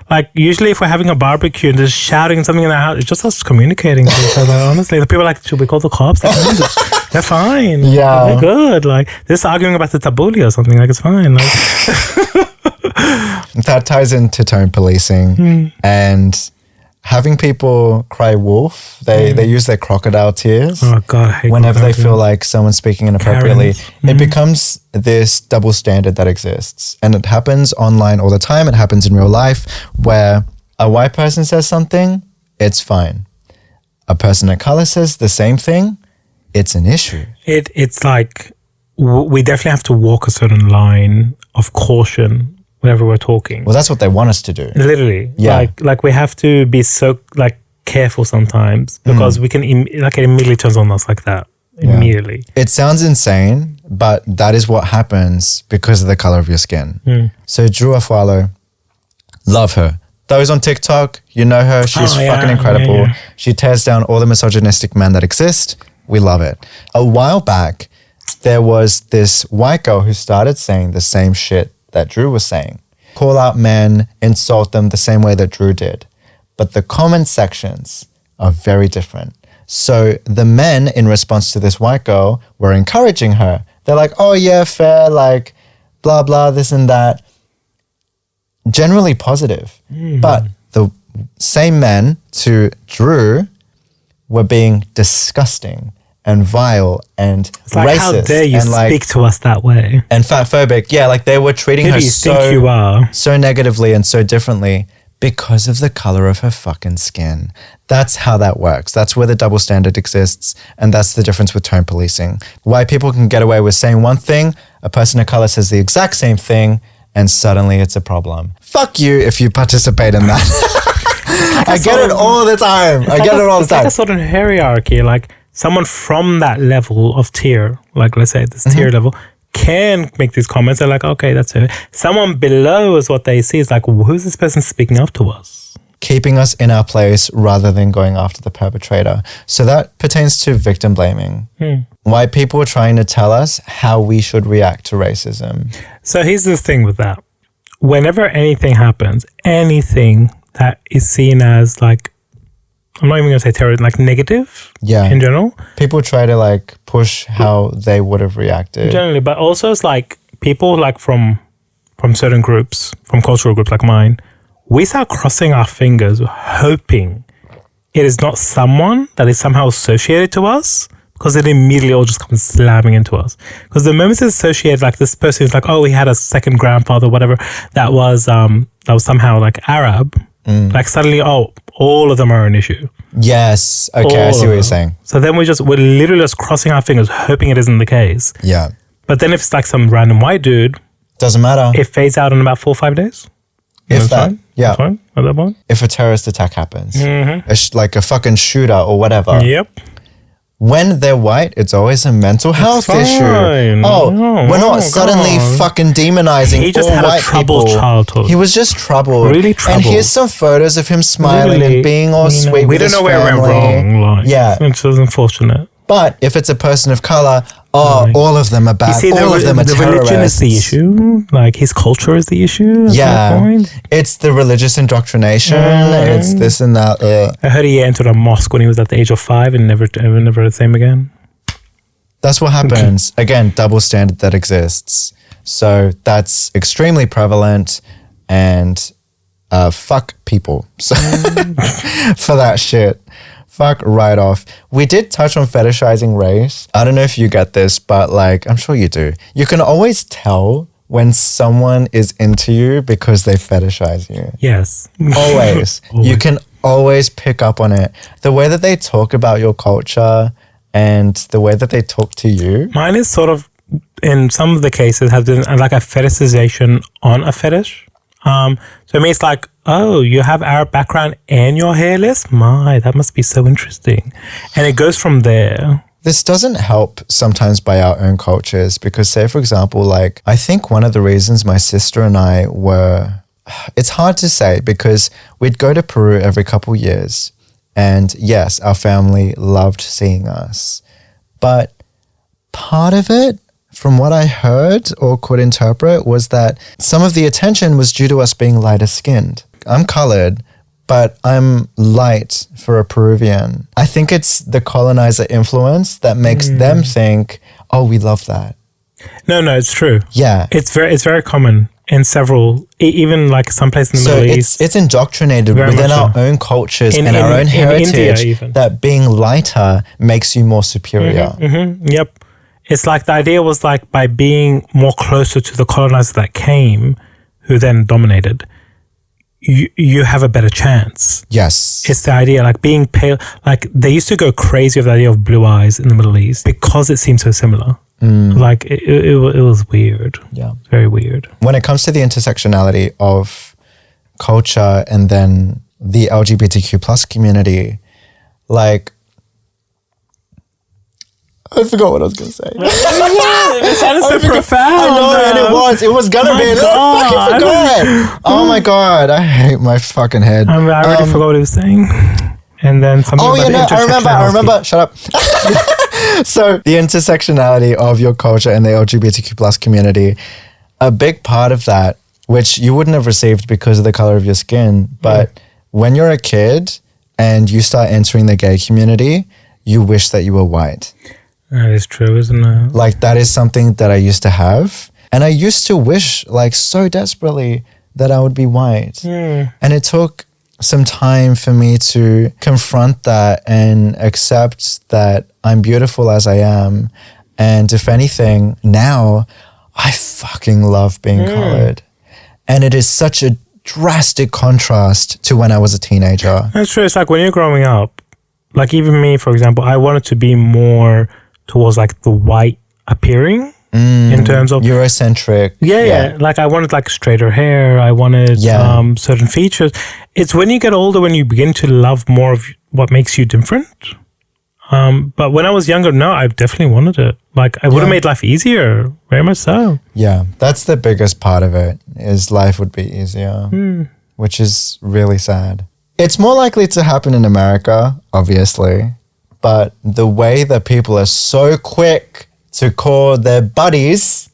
like usually if we're having a barbecue and they're shouting something in the house, it's just us communicating to each other. Honestly, the people are like, should we call the cops? They're fine. Yeah, they're good. Like they're just arguing about the tabuli or something. Like it's fine. Like that ties into tone policing and having people cry wolf. They use their crocodile tears. Oh God! I hate whenever they feel like someone's speaking inappropriately. It becomes this double standard that exists, and it happens online all the time. It happens in real life, where a white person says something, it's fine. A person of color says the same thing, it's an issue. It's like we definitely have to walk a certain line of caution whenever we're talking. Well, that's what they want us to do. Literally. Yeah. Like we have to be so like careful sometimes, because we can it immediately turns on us like that. Immediately. It sounds insane, but that is what happens because of the color of your skin. So Drew Afualo, love her. Those on TikTok, you know her. She's fucking incredible. Yeah. She tears down all the misogynistic men that exist. We love it. A while back, there was this white girl who started saying the same shit that Drew was saying. Call out men, insult them the same way that Drew did. But the comment sections are very different. So the men, in response to this white girl, were encouraging her. They're like, oh yeah, fair, like blah, blah, this and that. Generally positive. But the same men to Drew were being disgusting and vile and it's like, racist. How dare you speak to us that way? And fatphobic. Yeah, like they were treating her so negatively and so differently because of the color of her fucking skin. That's how that works. That's where the double standard exists, and that's the difference with tone policing. White people can get away with saying one thing, a person of color says the exact same thing, and suddenly it's a problem. Fuck you if you participate in that. I get it all the time. I get it all the time. It's like a sort of hierarchy, like someone from that level of tier, like let's say this tier level, can make these comments. They're like, okay, that's it. Someone below is what they see. Is like, well, who's this person speaking up to us? Keeping us in our place rather than going after the perpetrator. So that pertains to victim blaming. White people are trying to tell us how we should react to racism. So here's the thing with that. Whenever anything happens, anything that is seen as like, I'm not even going to say terrorism, like negative in general. People try to like push how they would have reacted. Generally, but also it's like people like from certain groups, from cultural groups like mine, we start crossing our fingers hoping it is not someone that is somehow associated to us, because it immediately all just comes slamming into us. Because the moment it's associated, like this person is like, oh, he had a second grandfather, whatever, that was somehow like Arab, like suddenly, oh, all of them are an issue. Yes. Okay, I see what you're saying. So then we're literally just crossing our fingers, hoping it isn't the case. Yeah. But then if it's like some random white dude, doesn't matter. It fades out in about 4 or 5 days. If that, fine. yeah. That's fine at that point. If a terrorist attack happens, like a fucking shooter or whatever. Yep. When they're white, it's always a mental health issue. We're not suddenly fucking demonizing he just all had white a troubled people. childhood. He was just troubled. Really troubled. And here's some photos of him smiling and being all sweet we with his don't know where it went wrong. Like, yeah. Which is unfortunate. But if it's a person of color, Oh, all of them are bad. All of them are the terrorists. religion is the issue. Like his culture is the issue. At that point. It's the religious indoctrination. It's this and that. I heard he entered a mosque when he was at the age of 5 and never the same again. That's what happens. Again, double standard that exists. So that's extremely prevalent, and fuck people. So for that shit. Fuck right off. We did touch on fetishizing race. I don't know if you get this, but like, I'm sure you do. You can always tell when someone is into you because they fetishize you. Yes. Always. You can always pick up on it. The way that they talk about your culture and the way that they talk to you. Mine is sort of, in some of the cases, has been like a fetishization on a fetish. So it means like, oh, you have Arab background and you're hairless? That must be so interesting. And it goes from there. This doesn't help sometimes by our own cultures because, say, for example, like, I think one of the reasons my sister and I were, it's hard to say because we'd go to Peru every couple years. And yes, our family loved seeing us. But part of it, from what I heard or could interpret, was that some of the attention was due to us being lighter skinned. I'm colored, but I'm light for a Peruvian. I think it's the colonizer influence that makes them think, oh, we love that. No, it's true. Yeah. It's very common in several, even like some places in the Middle East. It's indoctrinated within our own cultures and our own heritage that being lighter makes you more superior. Yep. It's like the idea was like by being more closer to the colonizer that came, who then dominated, you have a better chance. Yes. It's the idea, like being pale. Like they used to go crazy with the idea of blue eyes in the Middle East because it seemed so similar. Like it was weird. Yeah. Very weird. When it comes to the intersectionality of culture and then the LGBTQ plus community, like, I forgot what I was going to say. It sounded so profound. I know, and it was going to be. I fucking forgot. Oh my God. I hate my fucking head. I already forgot what he was saying. And then something I remember. Shut up. So the intersectionality of your culture and the LGBTQ plus community, a big part of that, which you wouldn't have received because of the color of your skin, but when you're a kid and you start entering the gay community, you wish that you were white. That is true, isn't it? Like that is something that I used to have. And I used to wish like so desperately that I would be white. And it took some time for me to confront that and accept that I'm beautiful as I am. And if anything, now I fucking love being colored. And it is such a drastic contrast to when I was a teenager. That's true. It's like when you're growing up, like even me, for example, I wanted to be more towards like the white appearing in terms of Eurocentric. Yeah. Like I wanted like straighter hair. I wanted certain features. It's when you get older when you begin to love more of what makes you different. But when I was younger, no, I definitely wanted it. Like I would have made life easier. Very much so. Yeah, that's the biggest part of it, is life would be easier, which is really sad. It's more likely to happen in America, obviously, but the way that people are so quick to call their buddies,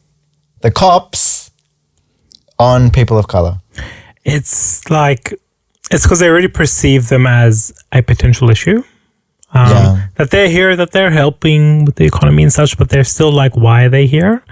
the cops, on people of color. It's like, it's because they already perceive them as a potential issue. That they're here, that they're helping with the economy and such, but they're still like, why are they here?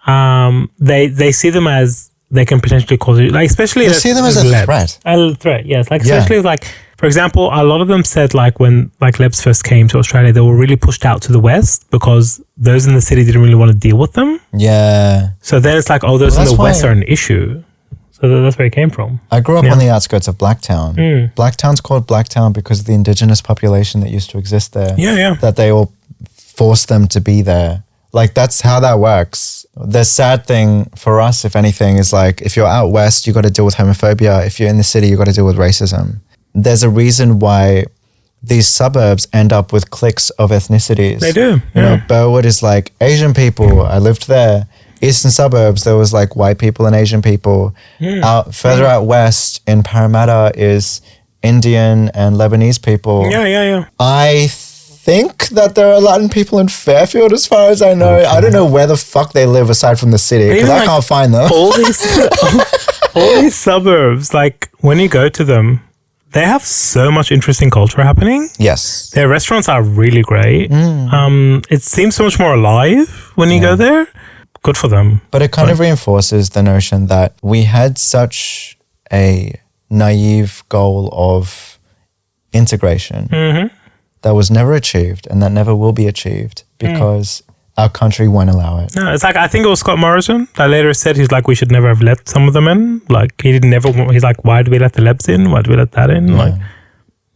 They see them as, they can potentially cause you, like, especially they see them as a threat. A threat, yes. Like, especially like, for example, a lot of them said like when like Lebs first came to Australia, they were really pushed out to the West because those in the city didn't really want to deal with them. Yeah. So then it's like, oh, those in the West are an issue. So that's where it came from. I grew up on the outskirts of Blacktown. Blacktown's called Blacktown because of the indigenous population that used to exist there. Yeah. That they all forced them to be there. Like, that's how that works. The sad thing for us, if anything, is like, if you're out west, you got to deal with homophobia. If you're in the city, you got to deal with racism. There's a reason why these suburbs end up with cliques of ethnicities. They do. You know, Burwood is like Asian people. I lived there. Eastern suburbs, there was like white people and Asian people. Further out west in Parramatta is Indian and Lebanese people. Yeah. I think that there are Latin people in Fairfield, as far as I know. Okay. I don't know where the fuck they live aside from the city, because I can't find them. All these suburbs, like when you go to them, they have so much interesting culture happening. Yes. Their restaurants are really great. It seems so much more alive when you go there. Good for them. But it kind of reinforces the notion that we had such a naive goal of integration that was never achieved and that never will be achieved because our country won't allow it. No, it's like, I think it was Scott Morrison that later said, he's like, we should never have let some of them in. Like, he's like, why do we let the Lebs in? Why do we let that in? Like,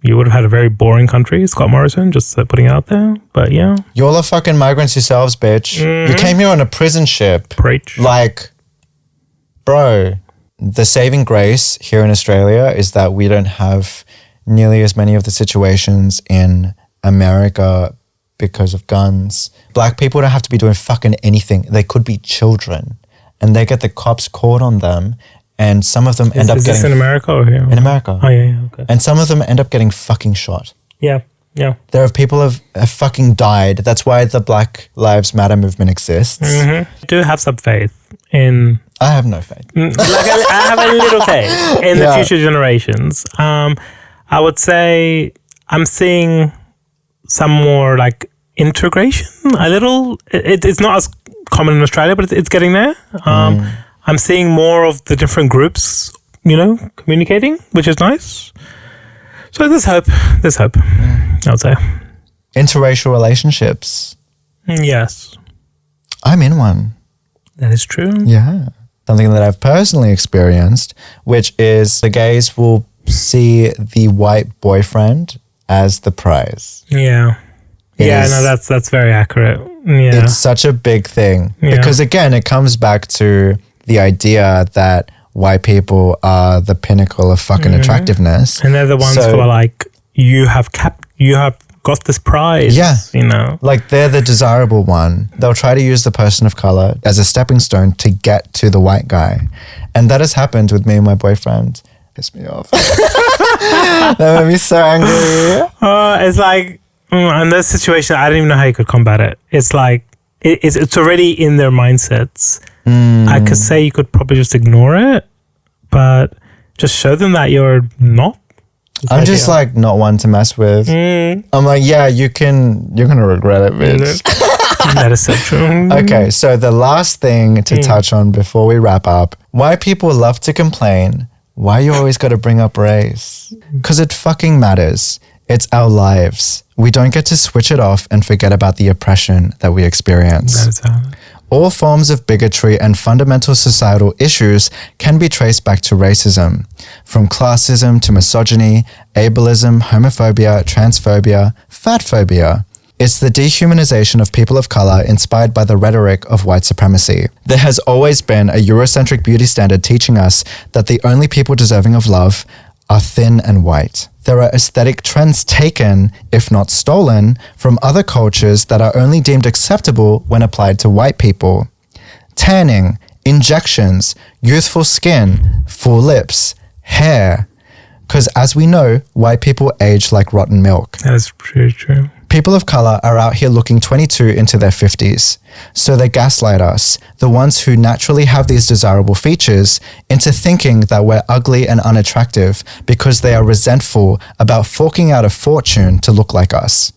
you would have had a very boring country, Scott Morrison, just putting it out there. But yeah. You all are fucking migrants yourselves, bitch. You came here on a prison ship. Preach. Like, bro, the saving grace here in Australia is that we don't have nearly as many of the situations in America because of guns. Black people don't have to be doing fucking anything. They could be children and they get the cops caught on them. And some of them end up getting... Is this in America or here? In America. Oh, yeah, okay. And some of them end up getting fucking shot. Yeah. There are people have fucking died. That's why the Black Lives Matter movement exists. I do have some faith in... I have no faith. I have a little faith in the future generations. I would say I'm seeing some more like integration, a little. It's not as common in Australia, but it's getting there. I'm seeing more of the different groups, communicating, which is nice. So there's hope. I would say. Interracial relationships. Yes. I'm in one. That is true. Yeah. Something that I've personally experienced, which is the gays will see the white boyfriend as the prize. Yeah. That's very accurate. Yeah. It's such a big thing because again, it comes back to the idea that white people are the pinnacle of fucking attractiveness. And they're the ones who are like, you have got this prize. Yeah. Like they're the desirable one. They'll try to use the person of color as a stepping stone to get to the white guy. And that has happened with me and my boyfriend. Pissed me off. That made me so angry. It's like, in this situation, I don't even know how you could combat it. It's like, it's already in their mindsets. I could say you could probably just ignore it, but just show them that you're not. I'm just like not one to mess with. I'm like, you're gonna regret it, bitch. That is so true. Okay, so the last thing to touch on before we wrap up, why people love to complain, why you always gotta bring up race. Because it fucking matters. It's our lives. We don't get to switch it off and forget about the oppression that we experience. That is how. All forms of bigotry and fundamental societal issues can be traced back to racism, from classism to misogyny, ableism, homophobia, transphobia, fatphobia. It's the dehumanization of people of color inspired by the rhetoric of white supremacy. There has always been a Eurocentric beauty standard teaching us that the only people deserving of love are thin and white. There are aesthetic trends taken, if not stolen, from other cultures that are only deemed acceptable when applied to white people. Tanning, injections, youthful skin, full lips, hair. Because as we know, white people age like rotten milk. That's pretty true. People of color are out here looking 22 into their 50s. So they gaslight us, the ones who naturally have these desirable features, into thinking that we're ugly and unattractive because they are resentful about forking out a fortune to look like us.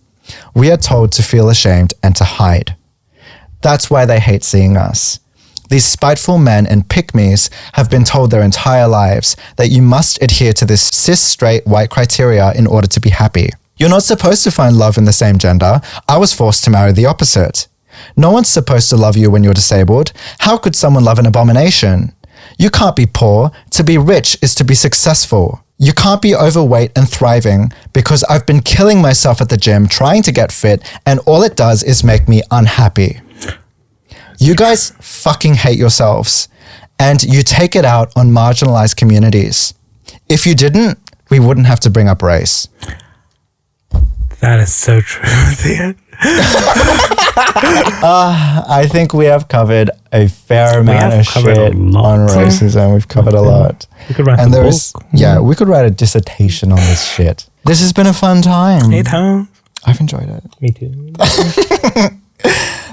We are told to feel ashamed and to hide. That's why they hate seeing us. These spiteful men and pick-me's have been told their entire lives that you must adhere to this cis-straight white criteria in order to be happy. You're not supposed to find love in the same gender. I was forced to marry the opposite. No one's supposed to love you when you're disabled. How could someone love an abomination? You can't be poor. To be rich is to be successful. You can't be overweight and thriving because I've been killing myself at the gym trying to get fit and all it does is make me unhappy. You guys fucking hate yourselves and you take it out on marginalized communities. If you didn't, we wouldn't have to bring up race. That is so true. I think we have covered a fair amount of shit on racism. We've covered a lot. We could write a book. Yeah, we could write a dissertation on this shit. This has been a fun time. It has. I've enjoyed it. Me too.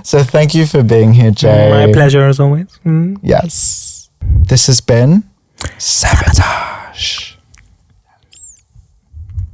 So thank you for being here, Jay. My pleasure as always. Yes. This has been Sabotage.